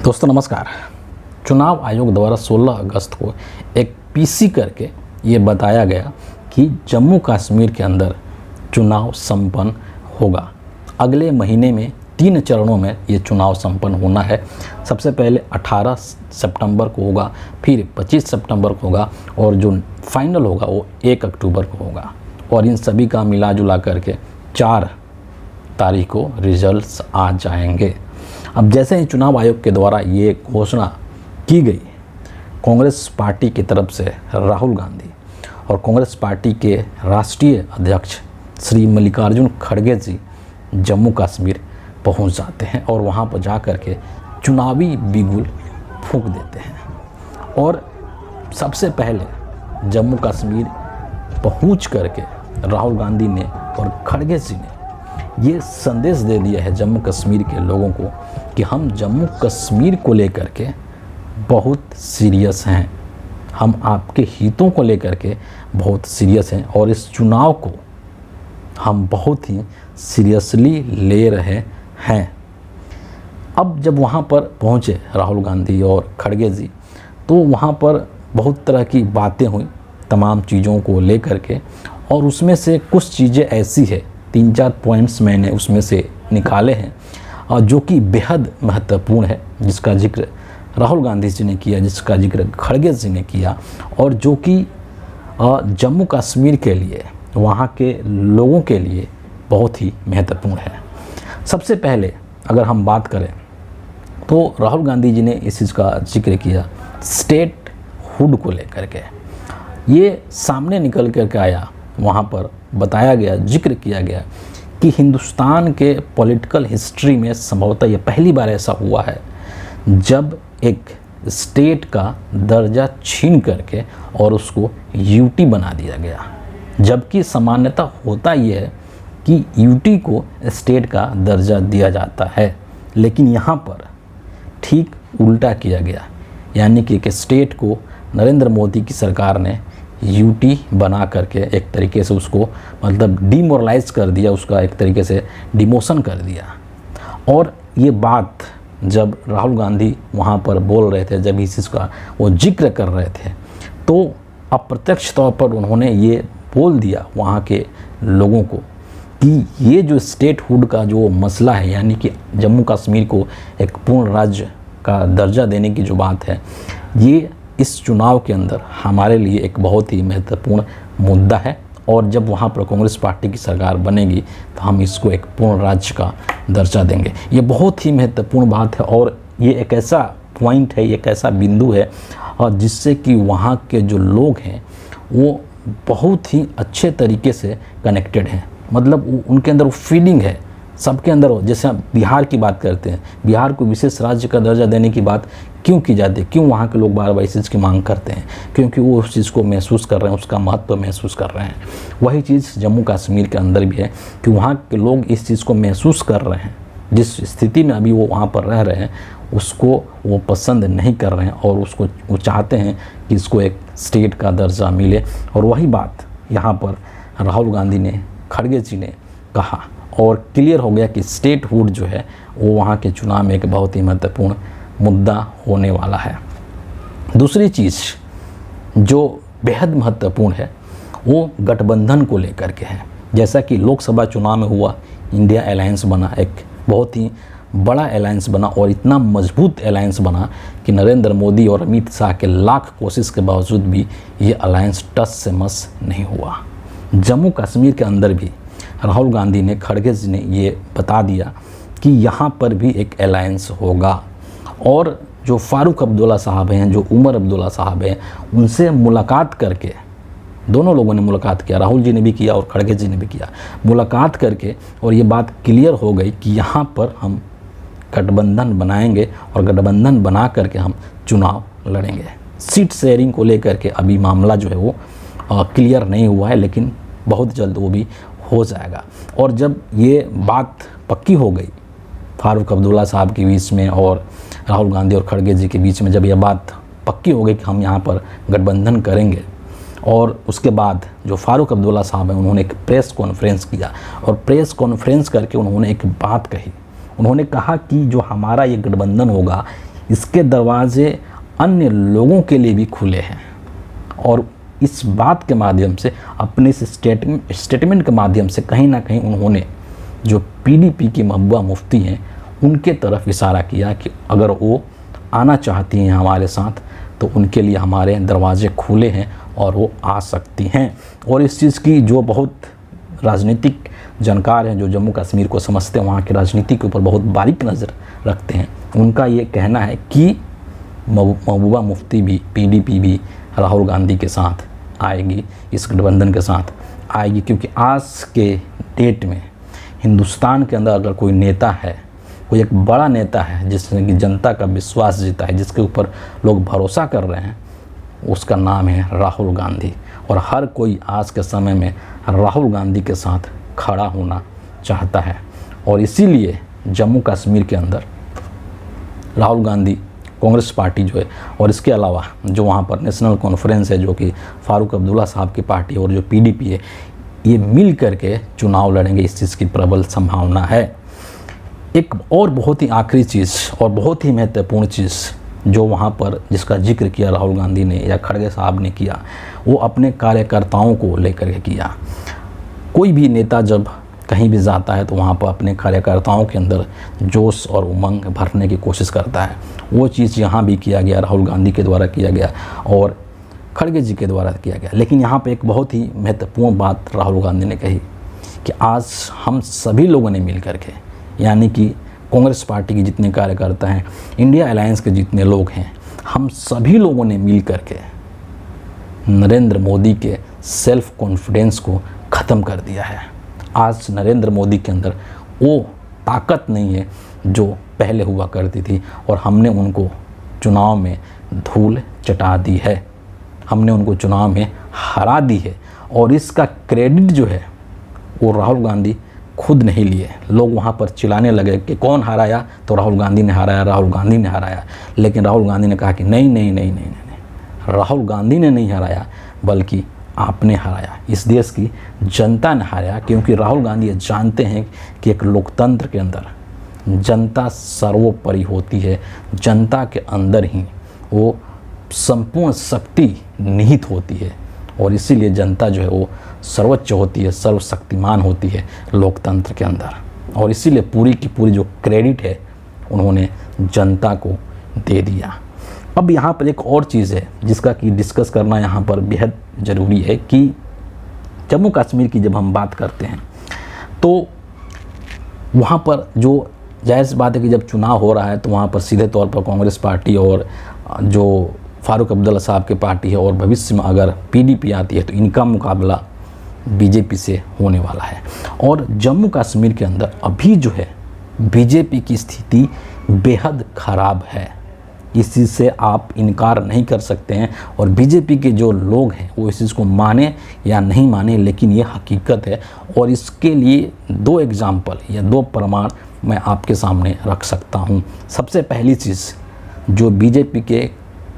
दोस्तों नमस्कार। चुनाव आयोग द्वारा 16 अगस्त को एक पीसी करके ये बताया गया कि जम्मू कश्मीर के अंदर चुनाव संपन्न होगा। अगले महीने में 3 चरणों में ये चुनाव संपन्न होना है। सबसे पहले 18 सितंबर को होगा, फिर 25 सितंबर को होगा और जो फाइनल होगा वो 1 अक्टूबर को होगा। और इन सभी का मिला जुला करके 4 तारीख को रिजल्ट्स आ जाएंगे। अब जैसे ही चुनाव आयोग के द्वारा ये घोषणा की गई, कांग्रेस पार्टी की तरफ से राहुल गांधी और कांग्रेस पार्टी के राष्ट्रीय अध्यक्ष श्री मल्लिकार्जुन खड़गे जी जम्मू कश्मीर पहुंच जाते हैं और वहां पर जा कर के चुनावी बिगुल फूंक देते हैं। और सबसे पहले जम्मू कश्मीर पहुंच करके राहुल गांधी ने और खड़गे जी ने ये संदेश दे दिया है जम्मू कश्मीर के लोगों को कि हम जम्मू कश्मीर को लेकर के बहुत सीरियस हैं, हम आपके हितों को लेकर के बहुत सीरियस हैं और इस चुनाव को हम बहुत ही सीरियसली ले रहे हैं। अब जब वहाँ पर पहुँचे राहुल गांधी और खड़गे जी, तो वहाँ पर बहुत तरह की बातें हुई तमाम चीज़ों को लेकर के, और उसमें से कुछ चीज़ें ऐसी है, 3-4 पॉइंट्स मैंने उसमें से निकाले हैं और जो कि बेहद महत्वपूर्ण है, जिसका जिक्र राहुल गांधी जी ने किया, जिसका जिक्र खड़गे जी ने किया और जो कि जम्मू कश्मीर के लिए, वहाँ के लोगों के लिए बहुत ही महत्वपूर्ण है। सबसे पहले अगर हम बात करें तो राहुल गांधी जी ने इस चीज़ का जिक्र किया स्टेट हुड को लेकर के। ये सामने निकल कर आया, वहाँ पर बताया गया, जिक्र किया गया कि हिंदुस्तान के पॉलिटिकल हिस्ट्री में संभवतः ये पहली बार ऐसा हुआ है जब एक स्टेट का दर्जा छीन करके और उसको यूटी बना दिया गया, जबकि सामान्यतः होता ये है कि यूटी को स्टेट का दर्जा दिया जाता है, लेकिन यहाँ पर ठीक उल्टा किया गया। यानी कि एक स्टेट को नरेंद्र मोदी की सरकार ने यूटी बना करके एक तरीके से उसको मतलब डिमोरलाइज कर दिया, उसका एक तरीके से डिमोशन कर दिया। और ये बात जब राहुल गांधी वहाँ पर बोल रहे थे, जब इस चीज़ का वो जिक्र कर रहे थे, तो अप्रत्यक्ष तौर पर उन्होंने ये बोल दिया वहाँ के लोगों को कि ये जो स्टेट हुड का जो मसला है, यानी कि जम्मू कश्मीर को एक पूर्ण राज्य का दर्जा देने की जो बात है, ये इस चुनाव के अंदर हमारे लिए एक बहुत ही महत्वपूर्ण मुद्दा है। और जब वहाँ पर कांग्रेस पार्टी की सरकार बनेगी तो हम इसको एक पूर्ण राज्य का दर्जा देंगे। ये बहुत ही महत्वपूर्ण बात है और ये एक ऐसा पॉइंट है, एक ऐसा बिंदु है और जिससे कि वहाँ के जो लोग हैं वो बहुत ही अच्छे तरीके से कनेक्टेड हैं। मतलब उनके अंदर वो फीलिंग है, सबके अंदर हो। जैसे हम बिहार की बात करते हैं, बिहार को विशेष राज्य का दर्जा देने की बात क्यों की जाती है, क्यों वहाँ के लोग बार बार इस चीज़ की मांग करते हैं, क्योंकि वो उस चीज़ को महसूस कर रहे हैं, उसका महत्व महसूस कर रहे हैं। वही चीज़ जम्मू कश्मीर के अंदर भी है कि वहाँ के लोग इस चीज़ को महसूस कर रहे हैं। जिस स्थिति में अभी वो वहाँ पर रह रहे हैं उसको वो पसंद नहीं कर रहे हैं और उसको वो चाहते हैं कि इसको एक स्टेट का दर्जा मिले। और वही बात यहाँ पर राहुल गांधी ने, खड़गे जी ने कहा और क्लियर हो गया कि स्टेट हुड जो है वो वहाँ के चुनाव में एक बहुत ही महत्वपूर्ण मुद्दा होने वाला है। दूसरी चीज़ जो बेहद महत्वपूर्ण है वो गठबंधन को लेकर के है। जैसा कि लोकसभा चुनाव में हुआ, इंडिया अलायंस बना, एक बहुत ही बड़ा अलायंस बना और इतना मजबूत अलायंस बना कि नरेंद्र मोदी और अमित शाह के लाख कोशिश के बावजूद भी ये अलायंस टस से मस नहीं हुआ। जम्मू कश्मीर के अंदर भी राहुल गांधी ने, खड़गे जी ने ये बता दिया कि यहाँ पर भी एक अलायंस होगा। और जो फारूक अब्दुल्ला साहब हैं, जो उमर अब्दुल्ला साहब हैं, उनसे मुलाकात करके, दोनों लोगों ने मुलाकात किया, राहुल जी ने भी किया और खड़गे जी ने भी किया, मुलाकात करके, और ये बात क्लियर हो गई कि यहाँ पर हम गठबंधन बनाएंगे और गठबंधन बना करके हम चुनाव लड़ेंगे। सीट शेयरिंग को लेकर के अभी मामला जो है वो क्लियर नहीं हुआ है, लेकिन बहुत जल्द वो भी हो जाएगा। और जब ये बात पक्की हो गई फारूक अब्दुल्ला साहब के बीच में और राहुल गांधी और खड़गे जी के बीच में, जब यह बात पक्की हो गई कि हम यहाँ पर गठबंधन करेंगे, और उसके बाद जो फारूक अब्दुल्ला साहब हैं उन्होंने एक प्रेस कॉन्फ्रेंस किया और प्रेस कॉन्फ्रेंस करके उन्होंने एक बात कही। उन्होंने कहा कि जो हमारा ये गठबंधन होगा इसके दरवाजे अन्य लोगों के लिए भी खुले हैं। और इस बात के माध्यम से, अपने इस स्टेटमेंट के माध्यम से कहीं ना कहीं उन्होंने जो पीडीपी की महबूबा मुफ्ती हैं उनके तरफ इशारा किया कि अगर वो आना चाहती हैं हमारे साथ तो उनके लिए हमारे दरवाजे खुले हैं और वो आ सकती हैं। और इस चीज़ की जो बहुत राजनीतिक जानकार हैं, जो जम्मू कश्मीर को समझते हैं, वहाँ की राजनीति के ऊपर बहुत बारीक नज़र रखते हैं, उनका ये कहना है कि महबूबा मुफ्ती भी, पीडीपी भी राहुल गांधी के साथ आएगी, इस गठबंधन के साथ आएगी। क्योंकि आज के डेट में हिंदुस्तान के अंदर अगर कोई नेता है, कोई एक बड़ा नेता है जिसने कि जनता का विश्वास जीता है, जिसके ऊपर लोग भरोसा कर रहे हैं, उसका नाम है राहुल गांधी। और हर कोई आज के समय में राहुल गांधी के साथ खड़ा होना चाहता है। और इसीलिए जम्मू कश्मीर के अंदर राहुल गांधी, कांग्रेस पार्टी जो है, और इसके अलावा जो वहाँ पर नेशनल कॉन्फ्रेंस है जो कि फारूक अब्दुल्ला साहब की पार्टी और जो पीडीपी है, ये मिल करके चुनाव लड़ेंगे, इस चीज़ की प्रबल संभावना है। एक और बहुत ही आखिरी चीज़ और बहुत ही महत्वपूर्ण चीज़ जो वहाँ पर जिसका जिक्र किया राहुल गांधी ने या खड़गे साहब ने किया, वो अपने कार्यकर्ताओं को लेकर के किया। कोई भी नेता जब कहीं भी जाता है तो वहाँ पर अपने कार्यकर्ताओं के अंदर जोश और उमंग भरने की कोशिश करता है। वो चीज़ यहाँ भी किया गया, राहुल गांधी के द्वारा किया गया और खड़गे जी के द्वारा किया गया। लेकिन यहाँ पे एक बहुत ही महत्वपूर्ण बात राहुल गांधी ने कही कि आज हम सभी लोगों ने मिल करके, यानी कि कांग्रेस पार्टी के जितने कार्यकर्ता हैं, इंडिया अलायंस के जितने लोग हैं, हम सभी लोगों ने मिल करके नरेंद्र मोदी के सेल्फ कॉन्फिडेंस को ख़त्म कर दिया है। आज नरेंद्र मोदी के अंदर वो ताकत नहीं है जो पहले हुआ करती थी और हमने उनको चुनाव में धूल चटा दी है, हमने उनको चुनाव में हरा दी है। और इसका क्रेडिट जो है वो राहुल गांधी खुद नहीं लिए। लोग वहाँ पर चिल्लाने लगे कि कौन हराया, तो राहुल गांधी ने हराया, राहुल गांधी ने हराया। लेकिन राहुल गांधी ने कहा कि नहीं नहीं नहीं नहीं नहीं, राहुल गांधी ने नहीं हराया बल्कि आपने हराया, इस देश की जनता ने हराया। क्योंकि राहुल गांधी ये जानते हैं कि एक लोकतंत्र के अंदर जनता सर्वोपरि होती है, जनता के अंदर ही वो संपूर्ण शक्ति निहित होती है और इसीलिए जनता जो है वो सर्वोच्च होती है, सर्वशक्तिमान होती है लोकतंत्र के अंदर। और इसीलिए पूरी की पूरी जो क्रेडिट है उन्होंने जनता को दे दिया। अब यहाँ पर एक और चीज़ है जिसका कि डिस्कस करना यहाँ पर बेहद ज़रूरी है कि जम्मू कश्मीर की जब हम बात करते हैं तो वहाँ पर जो जायज़ सी बात है कि जब चुनाव हो रहा है तो वहाँ पर सीधे तौर पर कांग्रेस पार्टी और जो फारूक अब्दुल्ला साहब की पार्टी है और भविष्य में अगर पीडीपी आती है तो इनका मुकाबला बीजेपी से होने वाला है। और जम्मू कश्मीर के अंदर अभी जो है बीजेपी की स्थिति बेहद ख़राब है, इस चीज़ से आप इनकार नहीं कर सकते हैं। और बीजेपी के जो लोग हैं वो इस चीज़ को माने या नहीं माने, लेकिन ये हकीकत है। और इसके लिए दो एग्जाम्पल या दो प्रमाण मैं आपके सामने रख सकता हूँ। सबसे पहली चीज़ जो बीजेपी के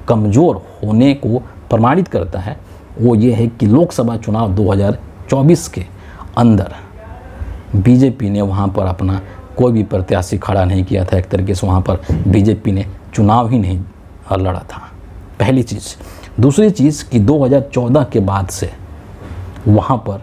कमज़ोर होने को प्रमाणित करता है वो ये है कि लोकसभा चुनाव 2024 के अंदर बीजेपी ने वहाँ पर अपना कोई भी प्रत्याशी खड़ा नहीं किया था। एक तरीके से वहाँ पर बीजेपी ने चुनाव ही नहीं लड़ा था, पहली चीज़। दूसरी चीज़ कि 2014 के बाद से वहाँ पर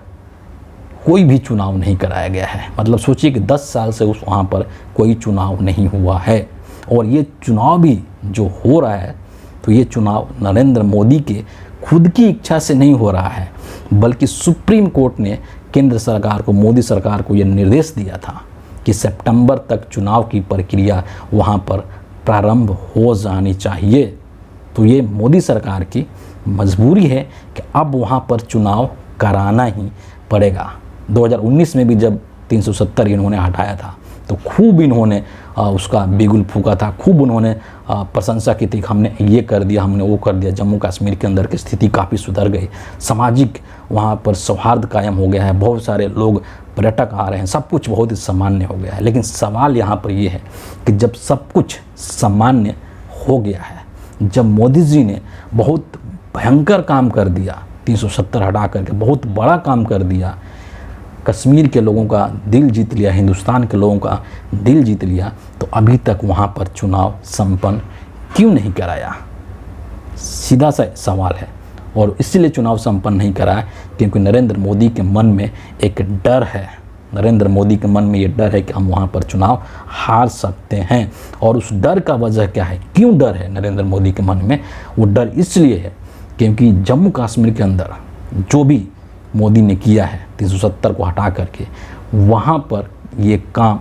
कोई भी चुनाव नहीं कराया गया है। मतलब सोचिए कि 10 साल से उस वहाँ पर कोई चुनाव नहीं हुआ है। और ये चुनाव भी जो हो रहा है तो ये चुनाव नरेंद्र मोदी के खुद की इच्छा से नहीं हो रहा है, बल्कि सुप्रीम कोर्ट ने केंद्र सरकार को, मोदी सरकार को ये निर्देश दिया था कि सितंबर तक चुनाव की प्रक्रिया वहाँ पर प्रारंभ हो जानी चाहिए। तो ये मोदी सरकार की मजबूरी है कि अब वहाँ पर चुनाव कराना ही पड़ेगा। 2019 में भी जब 370 इन्होंने हटाया था तो खूब इन्होंने उसका बिगुल फूका था, खूब उन्होंने प्रशंसा की थी, हमने ये कर दिया, हमने वो कर दिया। जम्मू कश्मीर के अंदर की स्थिति काफ़ी सुधर गई, सामाजिक वहाँ पर सौहार्द कायम हो गया है, बहुत सारे लोग पर्यटक आ रहे हैं, सब कुछ बहुत ही सामान्य हो गया है। लेकिन सवाल यहाँ पर ये है कि जब सब कुछ सामान्य हो गया है, जब मोदी जी ने बहुत भयंकर काम कर दिया, 370 हटा करके बहुत बड़ा काम कर दिया, कश्मीर के लोगों का दिल जीत लिया, हिंदुस्तान के लोगों का दिल जीत लिया, तो अभी तक वहाँ पर चुनाव संपन्न क्यों नहीं कराया? सीधा सा सवाल है। और इसलिए चुनाव संपन्न नहीं कराया क्योंकि नरेंद्र मोदी के मन में एक डर है। नरेंद्र मोदी के मन में ये डर है कि हम वहाँ पर चुनाव हार सकते हैं। और उस डर का वजह क्या है, क्यों डर है नरेंद्र मोदी के मन में? वो डर इसलिए है क्योंकि जम्मू कश्मीर के अंदर जो भी मोदी ने किया है 370 को हटा करके, वहाँ पर ये काम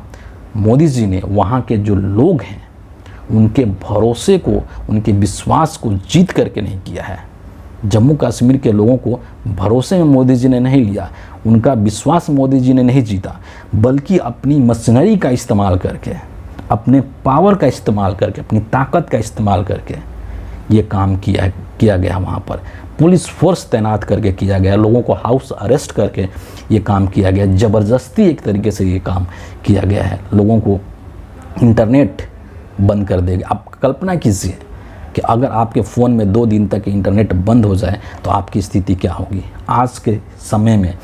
मोदी जी ने वहाँ के जो लोग हैं उनके भरोसे को, उनके विश्वास को जीत करके नहीं किया है। जम्मू कश्मीर के लोगों को भरोसे में मोदी जी ने नहीं लिया, उनका विश्वास मोदी जी ने नहीं जीता, बल्कि अपनी मशीनरी का इस्तेमाल करके, अपने पावर का इस्तेमाल करके, अपनी ताकत का इस्तेमाल करके ये काम किया गया। वहाँ पर पुलिस फोर्स तैनात करके किया गया, लोगों को हाउस अरेस्ट करके ये काम किया गया, ज़बरदस्ती एक तरीके से ये काम किया गया है। लोगों को इंटरनेट बंद कर देगा। आप कल्पना कीजिए कि अगर आपके फ़ोन में 2 दिन तक इंटरनेट बंद हो जाए तो आपकी स्थिति क्या होगी। आज के समय में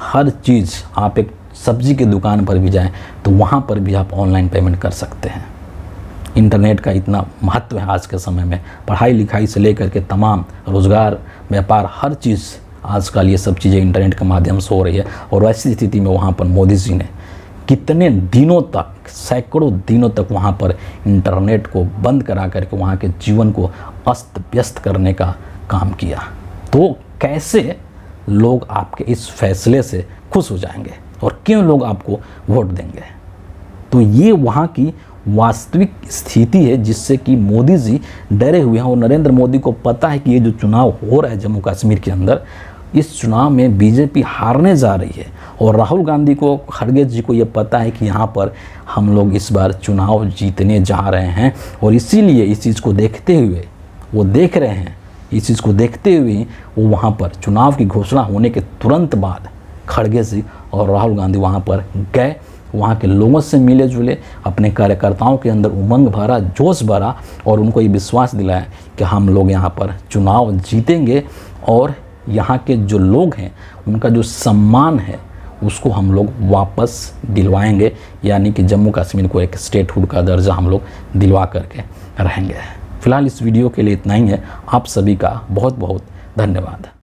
हर चीज़, आप एक सब्जी की दुकान पर भी जाएं तो वहाँ पर भी आप ऑनलाइन पेमेंट कर सकते हैं। इंटरनेट का इतना महत्व है आज के समय में। पढ़ाई लिखाई से लेकर के तमाम रोज़गार, व्यापार, हर चीज़ आजकल ये सब चीज़ें इंटरनेट के माध्यम से हो रही है। और वैसी स्थिति में वहाँ पर मोदी जी ने कितने दिनों तक, सैकड़ों दिनों तक वहाँ पर इंटरनेट को बंद करा करके वहाँ के जीवन को अस्त व्यस्त करने का काम किया। तो कैसे लोग आपके इस फैसले से खुश हो जाएंगे और क्यों लोग आपको वोट देंगे? तो ये वहाँ की वास्तविक स्थिति है जिससे कि मोदी जी डरे हुए हैं। और नरेंद्र मोदी को पता है कि ये जो चुनाव हो रहा है जम्मू कश्मीर के अंदर, इस चुनाव में बीजेपी हारने जा रही है। और राहुल गांधी को, खड़गे जी को ये पता है कि यहाँ पर हम लोग इस बार चुनाव जीतने जा रहे हैं। और इसीलिए इस चीज़ को देखते हुए वो देख रहे हैं, इस चीज़ को देखते हुए वो वहाँ पर चुनाव की घोषणा होने के तुरंत बाद खड़गे जी और राहुल गांधी वहाँ पर गए, वहाँ के लोगों से मिले जुले, अपने कार्यकर्ताओं के अंदर उमंग भरा, जोश भरा और उनको ये विश्वास दिलाया कि हम लोग यहाँ पर चुनाव जीतेंगे और यहाँ के जो लोग हैं उनका जो सम्मान है उसको हम लोग वापस दिलवाएंगे, यानी कि जम्मू कश्मीर को एक स्टेटहुड का दर्जा हम लोग दिलवा करके रहेंगे। फिलहाल इस वीडियो के लिए इतना ही है। आप सभी का बहुत बहुत धन्यवाद।